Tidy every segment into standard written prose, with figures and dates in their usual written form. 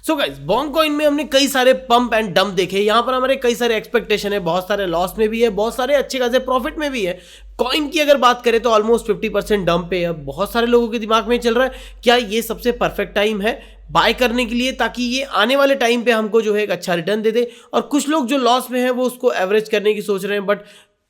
So guys, Bong coin में हमने कई सारे पंप एंड डंप देखे। यहाँ पर हमारे कई सारे एक्सपेक्टेशन है, बहुत सारे लॉस में भी है, बहुत सारे अच्छे खासे प्रॉफिट में भी है। कॉइन की अगर बात करें तो ऑलमोस्ट 50% डंप पे। अब बहुत सारे लोगों के दिमाग में चल रहा है क्या ये सबसे परफेक्ट टाइम है बाय करने के लिए, ताकि ये आने वाले टाइम पे हमको जो है एक अच्छा रिटर्न दे दे। और कुछ लोग जो लॉस में है वो उसको एवरेज करने की सोच रहे हैं, बट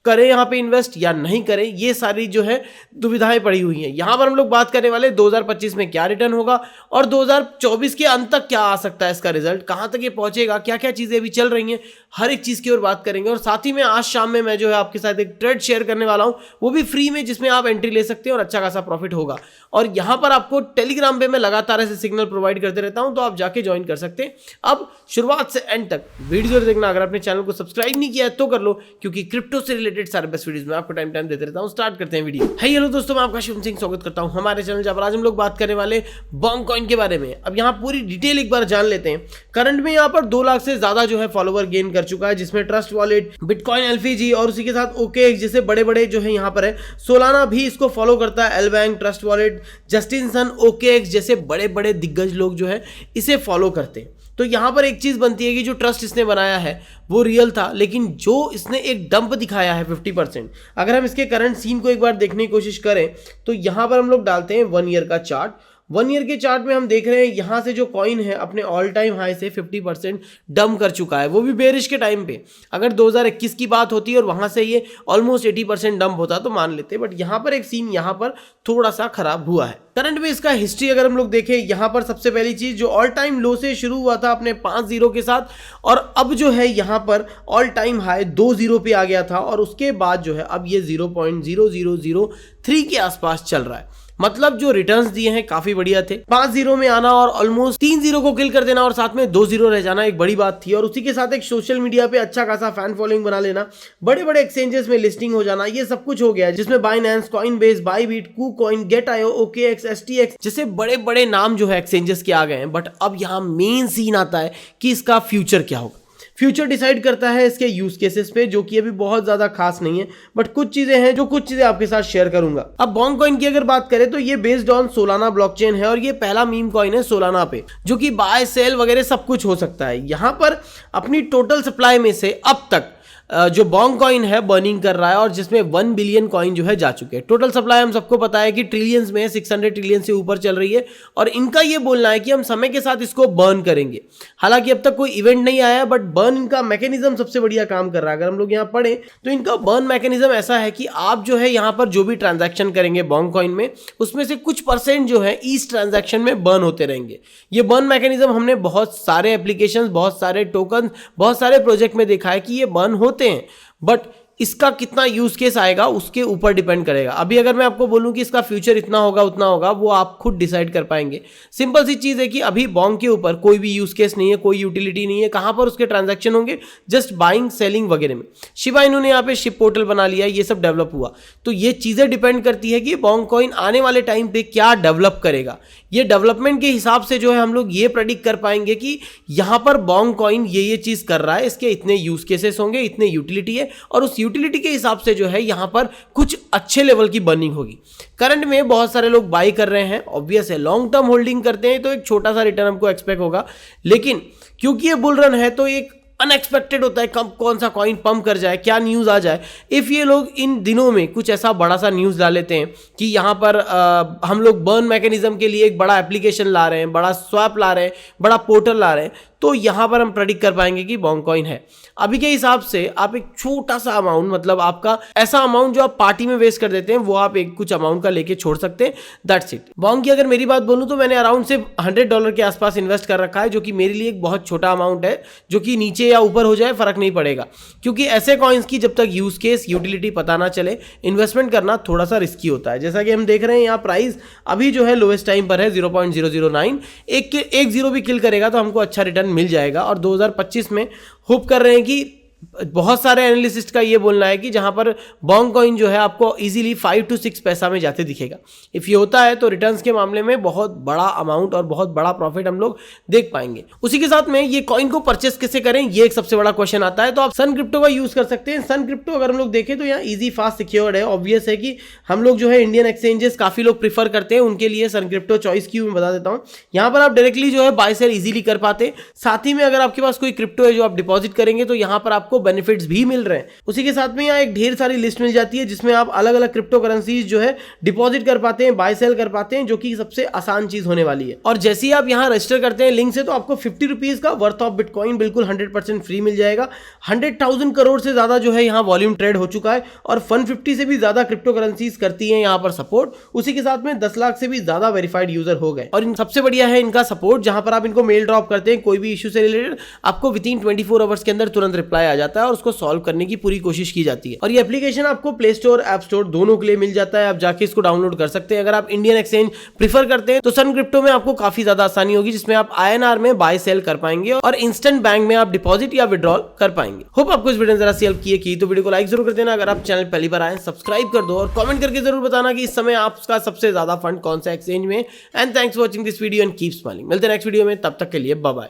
करें यहाँ पे इन्वेस्ट या नहीं करें, ये सारी जो है दुविधाएं पड़ी हुई हैं। यहाँ पर हम लोग बात करने वाले 2025 में क्या रिटर्न होगा और 2024 के अंत तक क्या आ सकता है, इसका रिजल्ट कहाँ तक ये पहुंचेगा, क्या क्या चीज़ें अभी चल रही हैं, हर एक चीज़ की ओर बात करेंगे। और साथ ही में आज शाम में मैं जो है आपके साथ एक ट्रेड शेयर करने वाला हूँ, वो भी फ्री में, जिसमें आप एंट्री ले सकते हैं और अच्छा खासा प्रॉफिट होगा। और यहाँ पर आपको टेलीग्राम पे मैं लगातार ऐसे सिग्नल प्रोवाइड करते रहता हूँ, तो आप जाके ज्वाइन कर सकते हैं। अब शुरुआत से एंड तक वीडियो देखना। अगर आपने चैनल को सब्सक्राइब नहीं किया है तो कर लो, क्योंकि क्रिप्टो से रिलेटेड सारे बेस्ट वीडियोस में आपको टाइम देते रहता हूं। स्टार्ट करते हैं वीडियो। हेलो दोस्तों, मैं आपका शुभ सिंह स्वागत करता हूं हमारे चैनल जहां पर आज हम लोग बात करने वाले बॉन्ग कॉइन के बारे में। अब यहां पूरी डिटेल एक बार जान लेते हैं। करंट में यहां पर 2 लाख से ज्यादा जो है फॉलोवर गेन कर चुका है, जिसमें ट्रस्ट वॉलेट, बिटकॉइन एलपीजी और उसी के साथ OKX जैसे बड़े बड़े जो है यहां पर है। सोलाना भी इसको फॉलो करता है, LBank, Trust Wallet, Justin Sun, OKX जैसे बड़े बड़े दिग्गज लोग जो है इसे फॉलो करते हैं। तो यहाँ पर एक चीज़ बनती है कि जो ट्रस्ट इसने बनाया है वो रियल था, लेकिन जो इसने एक डंप दिखाया है 50%, अगर हम इसके करंट सीन को एक बार देखने की कोशिश करें तो यहाँ पर हम लोग डालते हैं 1 ईयर का चार्ट। 1 ईयर के चार्ट में हम देख रहे हैं यहाँ से जो कॉइन है अपने ऑल टाइम हाई से 50% डंप कर चुका है, वो भी बेरिश के टाइम पे। अगर 2021 की बात होती और वहाँ से ये ऑलमोस्ट 80% डंप होता तो मान लेते, बट यहाँ पर एक सीन यहाँ पर थोड़ा सा खराब हुआ है। करंट में इसका हिस्ट्री अगर हम लोग देखें, यहाँ पर सबसे पहली चीज जो ऑल टाइम लो से शुरू हुआ था अपने 5 जीरो के साथ, और अब जो है यहाँ पर ऑल टाइम हाई 2 जीरो पे आ गया था, और उसके बाद जो है अब ये 0.0003 के आसपास चल रहा है। मतलब जो रिटर्न्स दिए हैं काफी बढ़िया थे। 5 जीरो में आना और ऑलमोस्ट 3 जीरो को किल कर देना और साथ में 2 जीरो रह जाना एक बड़ी बात थी। और उसी के साथ एक सोशल मीडिया पे अच्छा खासा फैन फॉलोइंग बना लेना, बड़े बड़े एक्सचेंजेस में लिस्टिंग हो जाना, ये सब कुछ हो गया, जिसमें Binance, Coinbase, Bybit, KuCoin, Get.io, OKX, STX जैसे बड़े बड़े नाम जो है एक्सचेंजेस के आ गए हैं। बट अब यहाँ मेन सीन आता है कि इसका फ्यूचर क्या होगा। फ्यूचर डिसाइड करता है इसके यूज केसेस पे, जो कि अभी बहुत ज्यादा खास नहीं है, बट कुछ चीजें हैं जो कुछ चीजें आपके साथ शेयर करूंगा। अब बॉन्ग कॉइन की अगर बात करें तो ये बेस्ड ऑन सोलाना ब्लॉकचेन है, और ये पहला मीम कॉइन है सोलाना पे, जो कि बाय सेल वगैरह सब कुछ हो सकता है। यहाँ पर अपनी टोटल सप्लाई में से अब तक जो बॉन्ग कॉइन है बर्निंग कर रहा है, और जिसमें 1 बिलियन कॉइन जो है जा चुके हैं। टोटल सप्लाई हम सबको पता है कि ट्रिलियंस में 600 ट्रिलियन से ऊपर चल रही है, और इनका ये बोलना है कि हम समय के साथ इसको बर्न करेंगे। हालांकि अब तक कोई इवेंट नहीं आया, बट बर्न इनका मैकेनिज्म सबसे बढ़िया काम कर रहा है। अगर हम लोग यहाँ पढ़े तो इनका बर्न मैकेनिज्म ऐसा है कि आप जो है यहाँ पर जो भी ट्रांजैक्शन करेंगे बॉन्ग कॉइन में, उसमें से कुछ % जो है इस ट्रांजैक्शन में बर्न होते रहेंगे। ये बर्न मैकेनिज्म हमने बहुत सारे एप्लीकेशन, बहुत सारे टोकन, बहुत सारे प्रोजेक्ट में देखा है कि ये बर्न होते हैं, बट इसका कितना यूज केस आएगा उसके ऊपर डिपेंड करेगा। अभी अगर मैं आपको बोलूं कि इसका फ्यूचर इतना होगा उतना होगा, वो आप खुद डिसाइड कर पाएंगे। सिंपल सी चीज है कि अभी बॉन्ग के ऊपर कोई भी यूज केस नहीं है, कोई यूटिलिटी नहीं है। कहां पर उसके ट्रांजैक्शन होंगे? जस्ट बाइंग, सेलिंग वगैरह में। शिबा इनू ने यहाँ पे शिप पोर्टल बना लिया, ये सब डेवलप हुआ। तो ये चीजें डिपेंड करती है कि बॉन्ग कॉइन आने वाले टाइम पे क्या डेवलप करेगा। ये डेवलपमेंट के हिसाब से जो है हम लोग ये प्रेडिक्ट कर पाएंगे कि यहाँ पर बॉन्ग कॉइन ये चीज कर रहा है, इसके इतने यूज केसेस होंगे, इतने यूटिलिटी है, और उस यूटिलिटी के हिसाब से जो है यहाँ पर कुछ अच्छे लेवल की बर्निंग होगी। करंट में बहुत सारे लोग बाई कर रहे हैं, ऑब्वियस है। लॉन्ग टर्म होल्डिंग करते हैं तो एक छोटा सा रिटर्न हमको एक्सपेक्ट होगा, लेकिन क्योंकि ये बुल रन है तो एक अनएक्सपेक्टेड होता है कब कौन सा कॉइन पंप कर जाए, क्या न्यूज़ आ जाए। इफ़ ये लोग इन दिनों में कुछ ऐसा बड़ा सा न्यूज़ ला लेते हैं कि यहाँ पर हम लोग बर्न मैकेनिज्म के लिए एक बड़ा एप्लीकेशन ला रहे हैं, बड़ा स्वैप ला रहे हैं, बड़ा पोर्टल ला रहे हैं, तो यहाँ पर हम प्रेडिक्ट कर पाएंगे कि बॉन्ग कॉइन है। अभी के हिसाब से आप एक छोटा सा अमाउंट, मतलब आपका ऐसा अमाउंट जो आप पार्टी में वेस्ट कर देते हैं, वो आप एक कुछ अमाउंट का लेके छोड़ सकते हैं। That's it. बॉन्ग की अगर मेरी बात बोलूँ तो मैंने अराउंड से $100 के आसपास इन्वेस्ट कर रखा है, जो कि मेरे लिए एक बहुत छोटा अमाउंट है, जो कि नीचे या ऊपर हो जाए फर्क नहीं पड़ेगा। क्योंकि ऐसे कॉइन्स की जब तक यूज केस, यूटिलिटी पता ना चले, इन्वेस्टमेंट करना थोड़ा सा रिस्की होता है। जैसा कि हम देख रहे हैं यहाँ प्राइस अभी जो है लोएस्ट टाइम पर है 0.009। एक जीरो भी किल करेगा तो हमको अच्छा रिटर्न मिल जाएगा, और 2025 में होप कर रहे हैं कि बहुत सारे एनालिसिस्ट का ये बोलना है कि जहां पर बॉन्ग कॉइन जो है आपको इजीली 5 to 6 पैसा में जाते दिखेगा। इफ ये होता है तो रिटर्न्स के मामले में बहुत बड़ा अमाउंट और बहुत बड़ा प्रॉफिट हम लोग देख पाएंगे। उसी के साथ में ये कॉइन को परचेस कैसे करें, ये एक सबसे बड़ा क्वेश्चन आता है। तो आप सन क्रिप्टो का यूज कर सकते हैं। सन क्रिप्टो अगर हम लोग देखें तो यहाँ ईजी, फास्ट, सिक्योर्ड है। ऑब्वियस है कि हम लोग जो है इंडियन एक्सचेंजेस काफी लोग प्रीफर करते हैं, उनके लिए सन क्रिप्टो चॉइस क्यों मैं बता देता हूँ। यहाँ पर आप डायरेक्टली जो है बाय सेल इजीली कर पाते। साथ ही में अगर आपके पास कोई क्रिप्टो है जो आप डिपॉजिट करेंगे तो यहाँ पर आपको बेनिफिट्स भी मिल रहे हैं। उसी के साथ में यहाँ एक ढेर सारी लिस्ट मिल जाती है जिसमें आप अलग अलग क्रिप्टो करेंसीज जो है डिपॉजिट कर पाते हैं, बाय सेल कर पाते हैं, जो कि सबसे आसान चीज होने वाली है। और जैसे ही आप यहाँ रजिस्टर करते हैं लिंक से, तो आपको 50 रुपीज का वर्थ ऑफ बिटकॉइन बिल्कुल 100% फ्री मिल जाएगा। 100,000 करोड़ से ज्यादा जो है यहाँ वॉल्यूम ट्रेड हो चुका है और 150 से भी ज्यादा क्रिप्टो करेंसीज करती है यहाँ पर सपोर्ट। उसी के साथ में 10 लाख से भी ज्यादा वेरीफाइड यूजर हो गए। और इन सबसे बढ़िया है इनका सपोर्ट, जहां पर आप इनको मेल ड्रॉप करते हैं कोई भी इश्यू से रिलेटेड, आपको विदिन 24 आवर्स के अंदर तुरंत रिप्लाई आ जाता है और उसको सॉल्व करने की पूरी कोशिश की जाती है। और ये एप्लीकेशन आपको प्ले स्टोर, ऐप स्टोर दोनों के लिए मिल जाता है। आप जाके इसको डाउनलोड कर सकते हैं। अगर आप इंडियन एक्सचेंज प्रीफर करते हैं तो सन क्रिप्टो में आपको काफी ज्यादा आसानी होगी, जिसमें आप INR में बाय सेल कर पाएंगे और इंस्टेंट बैंक में आप डिपॉजिट या विड्रॉल कर पाएंगे। होप आपको इस वीडियो जरा सी हेल्प की तो वीडियो को लाइक जरूर कर देना। अगर आप चैनल पहली बार आए सब्सक्राइब कर दो और कमेंट करके जरूर बताना कि इस समय आपका सबसे ज्यादा फंड कौन सा एक्सचेंज में। And thanks for watching this video and keep smiling. मिलते हैं नेक्स्ट वीडियो में, तब तक के लिए बाय बाय।